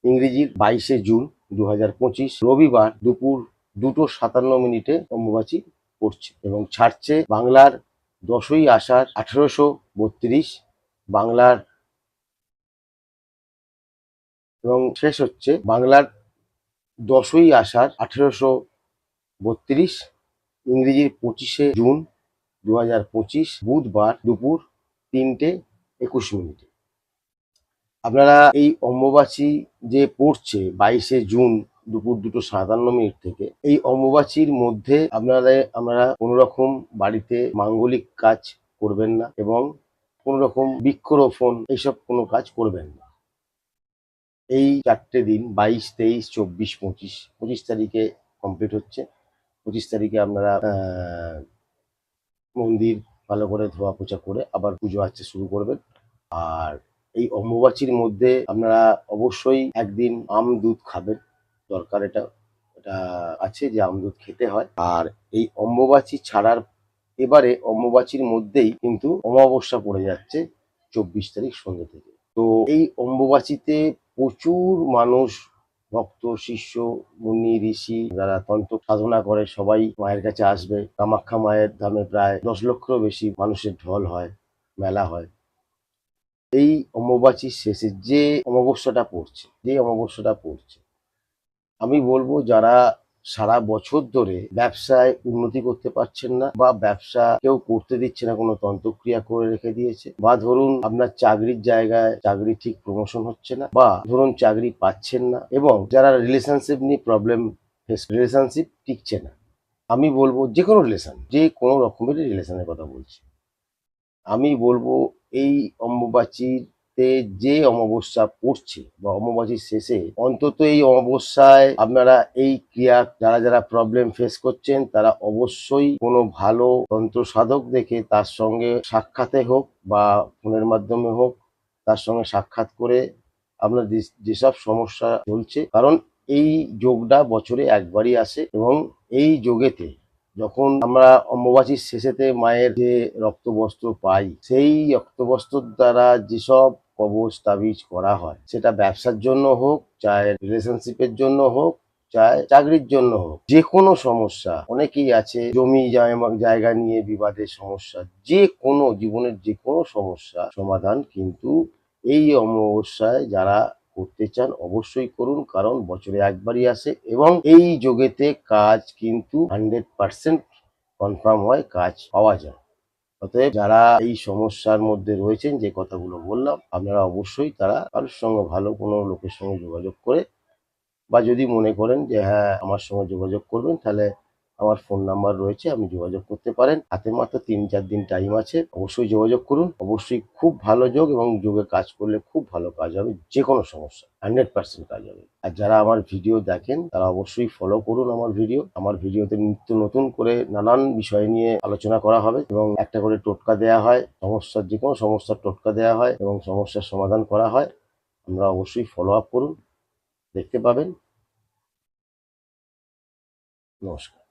ইংরেজির 22শে জুন 2025 রবিবার দুপুর 2:57 অম্বুবাচী পড়ছে এবং ছাড়ছে বাংলার 10ই আষাঢ় 1832, বাংলার এবং শেষ হচ্ছে বাংলার 10ই আষাঢ় 1832, ইংরেজির 25শে জুন 2025 বুধবার দুপুর 3:21। আপনারা এই অম্বুবাচী যে পড়ছে 22শে জুন দুপুর 2:57 থেকে, এই অম্বুবাচীর মধ্যে আমরা কোনো রকম বাড়িতে মাঙ্গলিক কাজ করবেন না এবং কোনো রকম বৃক্ষরোপণ এইসব কোনো কাজ করবেন না। এই 4টে দিন 22, 23, 24, 25 তারিখে কমপ্লিট হচ্ছে। 25 তারিখে আপনারা মন্দির ভালো করে ধোয়া পোছা করে আবার পুজো আর্চা শুরু করবেন। আর এই অম্বুবাচীর মধ্যে আপনারা অবশ্যই একদিন আম দুধ খাবেন, দরকার এটা আছে যে আম দুধ খেতে হয়। আর এই অম্বুবাচী ছাড়ার এবারে অম্বুবাচীর মধ্যেই কিন্তু অমাবস্যা পড়ে যাচ্ছে 24 তারিখ সন্ধ্যে থেকে। তো এই অম্বুবাচীতে প্রচুর মানুষ, ভক্ত, শিষ্য, মুনি, ঋষি যারা তন্ত্র সাধনা করে সবাই মায়ের কাছে আসবে। কামাখ্যা মায়ের ধামে প্রায় 10 লক্ষেরও বেশি মানুষের ঢল হয়, মেলা হয়। এই অমাবস্যার শেষে যে অমাবস্যাটা পড়ছে, আমি বলবো যারা সারা বছর ধরে ব্যবসায় উন্নতি করতে পারছেন না বা ব্যবসা কেউ করতে দিচ্ছে না, কোনো তন্ত্রক্রিয়া করে রেখে দিয়েছে, বা ধরুন আপনার চাকরির জায়গায় চাকরি ঠিক প্রমোশন হচ্ছে না, বা ধরুন চাকরি পাচ্ছেন না, এবং যারা রিলেশনশিপ নিয়ে প্রবলেম রিলেশনশিপ টিকছে না, আমি বলবো যে কোনো রিলেশন, যে কোনো রকমের রিলেশনের কথা বলছি, আমি বলবো এই অমাবস্যাতে যে অমাবস্যা পড়ছে বা অমাবস্যার শেষে অন্তত এই অমাবস্যায় আপনারা এই ক্রিয়া, যারা প্রবলেম ফেস করছেন তারা অবশ্যই কোনো ভালো তন্ত্র সাধক দেখে তার সঙ্গে সাক্ষাতে হোক বা ফোনের মাধ্যমে হোক তার সঙ্গে সাক্ষাৎ করে আপনার যেসব সমস্যা চলছে, কারণ এই যোগটা বছরে একবারই আসে এবং এই যোগেতে যখন আমরা অম্বুবাচীর শেষেতে মায়ের যে রক্তবস্ত্র পাই, সেই রক্তবস্ত্রের দ্বারা যেসব কবচ তাবিজ করা হয়, সেটা ব্যবসার জন্য হোক, চাहे রিলেশনশিপের জন্য হোক, চাहे চাকরির জন্য হোক, যে কোনো সমস্যা, অনেকেই আছে জমি জায়গা নিয়ে বিবাদের সমস্যা, যে কোনো জীবনের যে কোনো সমস্যা সমাধান কিন্তু এই অমাবস্যায় যারা করতে চান অবশ্যই করুন, কারণ বছরে একবারই আসে এবং এই যোগেতে কাজ কিন্তু 100% কনফার্ম হয়, কাজ পাওয়া যায়। অতএব যারা এই সমস্যার মধ্যে রয়েছেন, যে কথাগুলো বললাম, আপনারা অবশ্যই তারা কারোর সঙ্গে ভালো কোনো লোকের সঙ্গে যোগাযোগ করে, বা যদি মনে করেন যে হ্যাঁ আমার সঙ্গে যোগাযোগ করবেন, তাহলে আমার ফোন নাম্বার রয়েছে, আপনি যোগাযোগ করতে পারেন। হাতে মাত্র 3-4 দিন টাইম আছে, অবশ্যই যোগাযোগ করুন। অবশ্যই খুব ভালো যোগ এবং যোগে কাজ করলে খুব ভালো কাজ হবে, যে কোনো সমস্যা 100% কাজ হবে। আর যারা আমার ভিডিও দেখেন তারা অবশ্যই ফলো করুন আমার ভিডিওতে নিত্য নতুন করে নানান বিষয় নিয়ে আলোচনা করা হবে এবং একটা করে টোটকা দেয়া হয়, যে কোনো সমস্যার টোটকা দেওয়া হয় এবং সমস্যার সমাধান করা হয়। আমরা অবশ্যই ফলো আপ করুন, দেখতে পাবেন। নমস্কার।